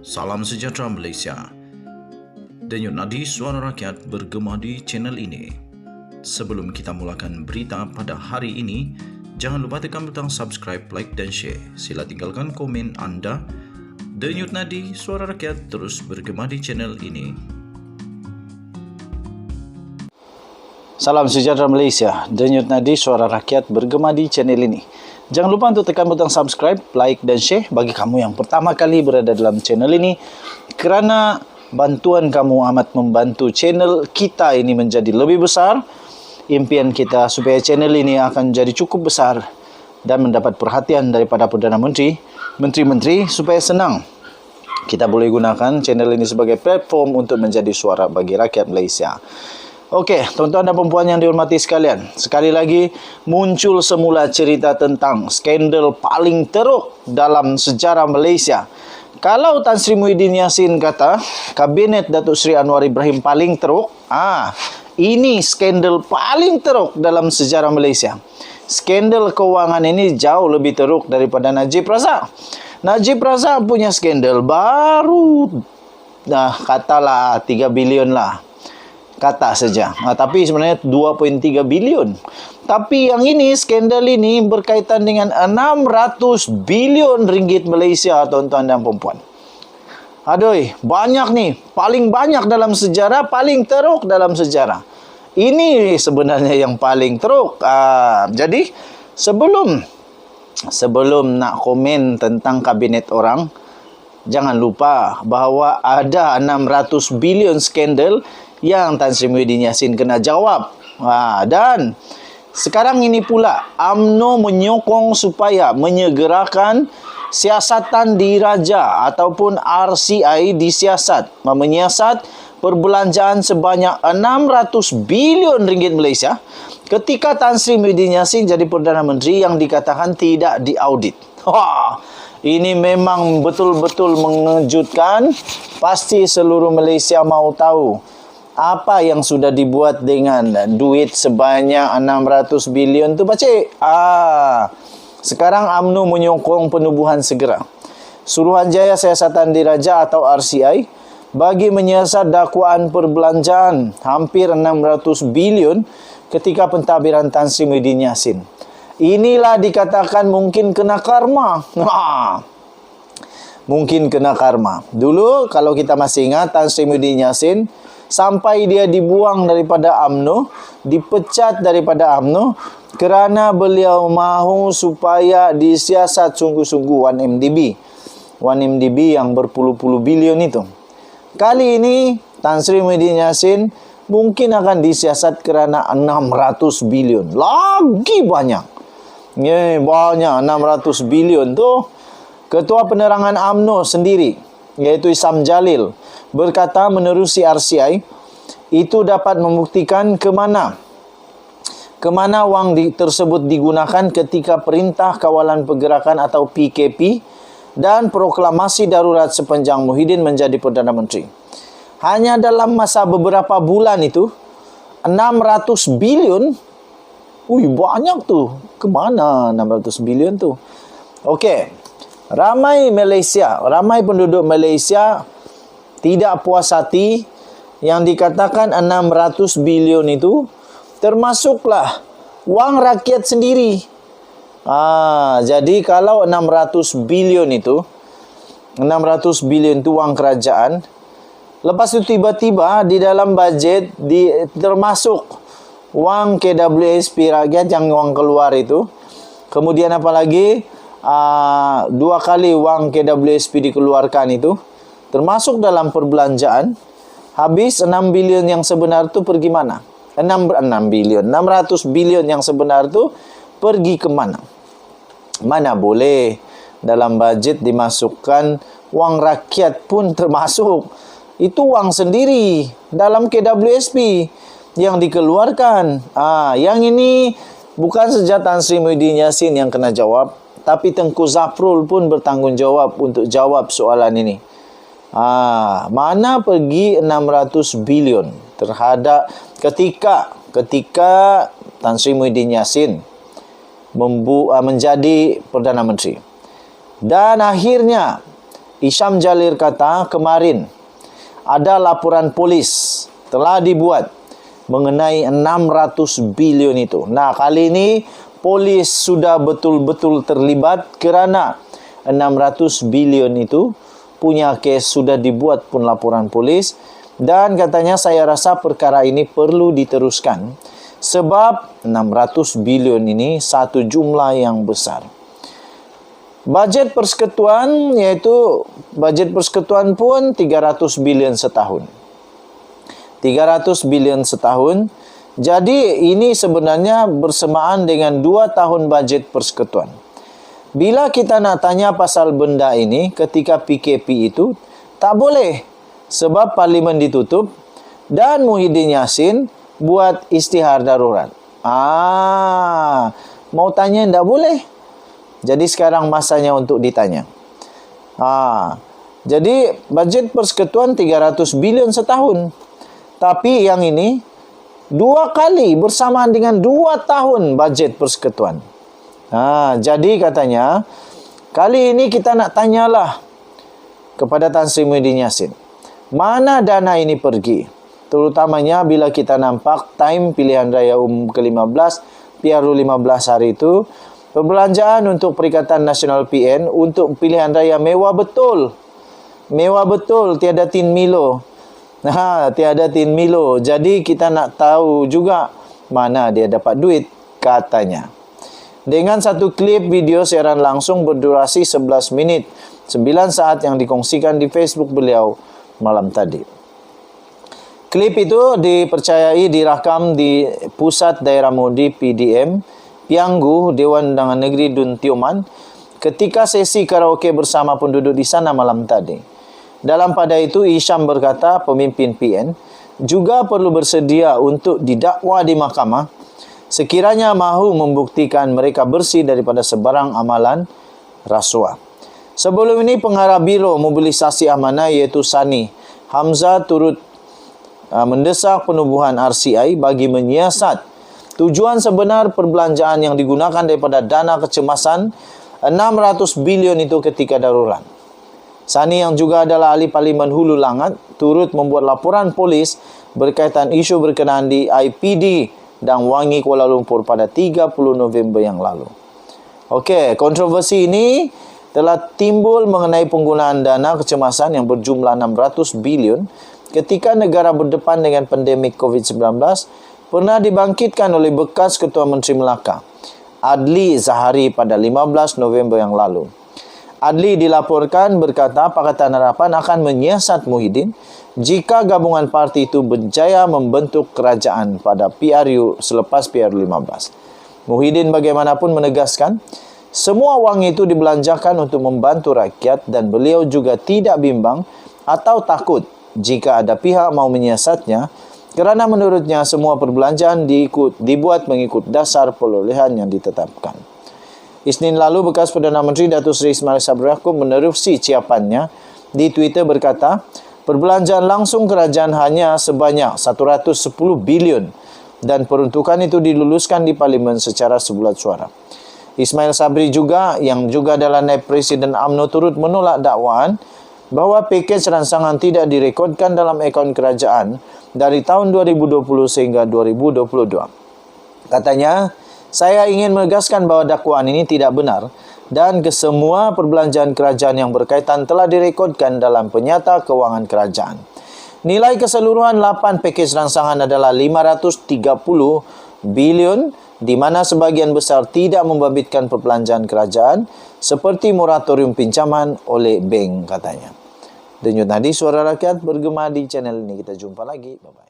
Salam sejahtera Malaysia. Denyut nadi suara rakyat bergema di channel ini. Sebelum kita mulakan berita pada hari ini, jangan lupa tekan butang subscribe, like dan share. Sila tinggalkan komen anda. Denyut nadi suara rakyat terus bergema di channel ini. Salam sejahtera Malaysia. Denyut nadi suara rakyat bergema di channel ini. Jangan lupa untuk tekan butang subscribe, like dan share bagi kamu yang pertama kali berada dalam channel ini. Kerana bantuan kamu amat membantu channel kita ini menjadi lebih besar. Impian kita supaya channel ini akan jadi cukup besar dan mendapat perhatian daripada Perdana Menteri, Menteri-Menteri supaya senang. Kita boleh gunakan channel ini sebagai platform untuk menjadi suara bagi rakyat Malaysia. Okey, tuan-tuan dan puan-puan yang dihormati sekalian. Sekali lagi, muncul semula cerita tentang skandal paling teruk dalam sejarah Malaysia. Kalau Tan Sri Muhyiddin Yassin kata, Kabinet Datuk Seri Anwar Ibrahim paling teruk, ini skandal paling teruk dalam sejarah Malaysia. Skandal kewangan ini jauh lebih teruk daripada Najib Razak. Najib Razak punya skandal baru, katalah 3 bilion lah. Kata saja. Tapi sebenarnya 2.3 bilion. Tapi yang ini, skandal ini berkaitan dengan 600 bilion ringgit Malaysia, tuan-tuan dan puan-puan. Aduh, banyak nih. Paling banyak dalam sejarah, paling teruk dalam sejarah. Ini sebenarnya yang paling teruk. Jadi, sebelum nak komen tentang kabinet orang, jangan lupa bahawa ada 600 bilion skandal yang Tan Sri Muhyiddin Yassin kena jawab. Dan sekarang ini pula UMNO menyokong supaya menyegerakan siasatan diraja ataupun RCI disiasat, menyiasat perbelanjaan sebanyak 600 bilion ringgit Malaysia ketika Tan Sri Muhyiddin Yassin jadi Perdana Menteri yang dikatakan tidak diaudit. Ini memang betul-betul mengejutkan. Pasti seluruh Malaysia mau tahu apa yang sudah dibuat dengan duit sebanyak 600 bilion tu, Pakcik. Sekarang UMNO menyokong penubuhan segera Suruhanjaya Siasatan Diraja atau RCI bagi menyiasat dakwaan perbelanjaan hampir 600 bilion ketika pentadbiran Tan Sri Muhyiddin Yassin. Inilah dikatakan mungkin kena karma. Mungkin kena karma. Dulu kalau kita masih ingat, Tan Sri Muhyiddin Yassin sampai dia dibuang daripada UMNO, dipecat daripada UMNO kerana beliau mahu supaya disiasat sungguh-sungguh 1MDB. 1MDB yang berpuluh-puluh bilion itu. Kali ini Tan Sri Muhyiddin Yassin mungkin akan disiasat kerana 600 bilion. Lagi banyak. Banyak 600 bilion tu. Ketua Penerangan UMNO sendiri, iaitu Isam Jalil, berkata menerusi RCI itu dapat membuktikan ke mana wang tersebut digunakan ketika Perintah Kawalan Pergerakan atau PKP dan proklamasi darurat sepanjang Muhyiddin menjadi Perdana Menteri. Hanya dalam masa beberapa bulan itu 600 bilion. Banyak tu. Ke mana 600 bilion tu? Okey. Ramai penduduk Malaysia tidak puas hati yang dikatakan 600 bilion itu termasuklah wang rakyat sendiri. Jadi kalau 600 bilion itu wang kerajaan, lepas itu tiba-tiba di dalam bajet termasuk wang KWSP rakyat yang wang keluar itu. Kemudian apalagi 2 kali wang KWSP dikeluarkan itu termasuk dalam perbelanjaan. Habis 6 bilion yang sebenar tu pergi mana? 600 bilion yang sebenar tu pergi ke mana? Mana boleh dalam bajet dimasukkan wang rakyat pun termasuk. Itu wang sendiri dalam KWSP yang dikeluarkan. Yang ini bukan saja Tan Sri Muhyiddin Yassin yang kena jawab, tapi Tengku Zafrul pun bertanggungjawab untuk jawab soalan ini. Mana pergi 600 bilion terhadap ketika Tan Sri Muhyiddin Yassin menjadi Perdana Menteri. Dan akhirnya Isyam Jalil kata kemarin ada laporan polis telah dibuat mengenai 600 bilion itu. Nah, kali ini polis sudah betul-betul terlibat kerana 600 bilion itu punya kes sudah dibuat pun laporan polis, dan katanya saya rasa perkara ini perlu diteruskan sebab 600 bilion ini satu jumlah yang besar. Bajet persekutuan, iaitu bajet persekutuan pun 300 bilion setahun. 300 bilion setahun. Jadi ini sebenarnya bersamaan dengan 2 tahun bajet persekutuan. Bila kita nak tanya pasal benda ini ketika PKP itu, tak boleh sebab parlimen ditutup dan Muhyiddin Yassin buat istihar darurat. Mau tanya tak boleh. Jadi sekarang masanya untuk ditanya. Jadi bajet persekutuan 300 bilion setahun. Tapi yang ini 2 kali bersamaan dengan 2 tahun bajet persekutuan. Jadi katanya kali ini kita nak tanyalah kepada Tan Sri Muhyiddin Yassin, mana dana ini pergi? Terutamanya bila kita nampak time pilihan raya ke-15, PRU 15 hari itu, perbelanjaan untuk Perikatan Nasional PN untuk pilihan raya mewah betul. Mewah betul, tiada tin Milo. Tiada tin Milo. Jadi kita nak tahu juga mana dia dapat duit, katanya. Dengan satu klip video siaran langsung berdurasi 11 menit, 9 saat yang dikongsikan di Facebook beliau malam tadi. Klip itu dipercayai dirakam di Pusat Daerah Modi PDM, Pianggu, Dewan Undangan Negeri Dun Tioman, ketika sesi karaoke bersama penduduk di sana malam tadi. Dalam pada itu, Isyam berkata pemimpin PN juga perlu bersedia untuk didakwa di mahkamah sekiranya mahu membuktikan mereka bersih daripada sebarang amalan rasuah. Sebelum ini, pengarah Biro Mobilisasi Amanah iaitu Sani Hamzah turut mendesak penubuhan RCI bagi menyiasat tujuan sebenar perbelanjaan yang digunakan daripada dana kecemasan 600 bilion itu ketika darurat. Sani yang juga adalah ahli Parlimen Hulu Langat turut membuat laporan polis berkaitan isu berkenaan di IPD dan Wangi Kuala Lumpur pada 30 November yang lalu. Okey, kontroversi ini telah timbul mengenai penggunaan dana kecemasan yang berjumlah 600 bilion ketika negara berdepan dengan pandemik COVID-19 pernah dibangkitkan oleh bekas Ketua Menteri Melaka, Adli Zahari pada 15 November yang lalu. Adli dilaporkan berkata Pakatan Harapan akan menyiasat Muhyiddin jika gabungan parti itu berjaya membentuk kerajaan pada PRU selepas PRU 15. Muhyiddin bagaimanapun menegaskan semua wang itu dibelanjakan untuk membantu rakyat dan beliau juga tidak bimbang atau takut jika ada pihak mau menyiasatnya kerana menurutnya semua perbelanjaan dibuat mengikut dasar perolehan yang ditetapkan. Isnin lalu, bekas Perdana Menteri Datuk Seri Ismail Sabri Yaakob menerusi ciapannya di Twitter berkata, perbelanjaan langsung kerajaan hanya sebanyak 110 bilion dan peruntukan itu diluluskan di Parlimen secara sebulat suara. Ismail Sabri juga yang juga adalah naib Presiden UMNO turut menolak dakwaan bahawa pakej rancangan tidak direkodkan dalam akaun kerajaan dari tahun 2020 sehingga 2022. Katanya, saya ingin menegaskan bahawa dakwaan ini tidak benar dan kesemua perbelanjaan kerajaan yang berkaitan telah direkodkan dalam penyata kewangan kerajaan. Nilai keseluruhan 8 pakej rancangan adalah 530 bilion di mana sebahagian besar tidak membabitkan perbelanjaan kerajaan seperti moratorium pinjaman oleh bank, katanya. Denyut Nadi Suara Rakyat bergema di channel ini. Kita jumpa lagi. Bye-bye.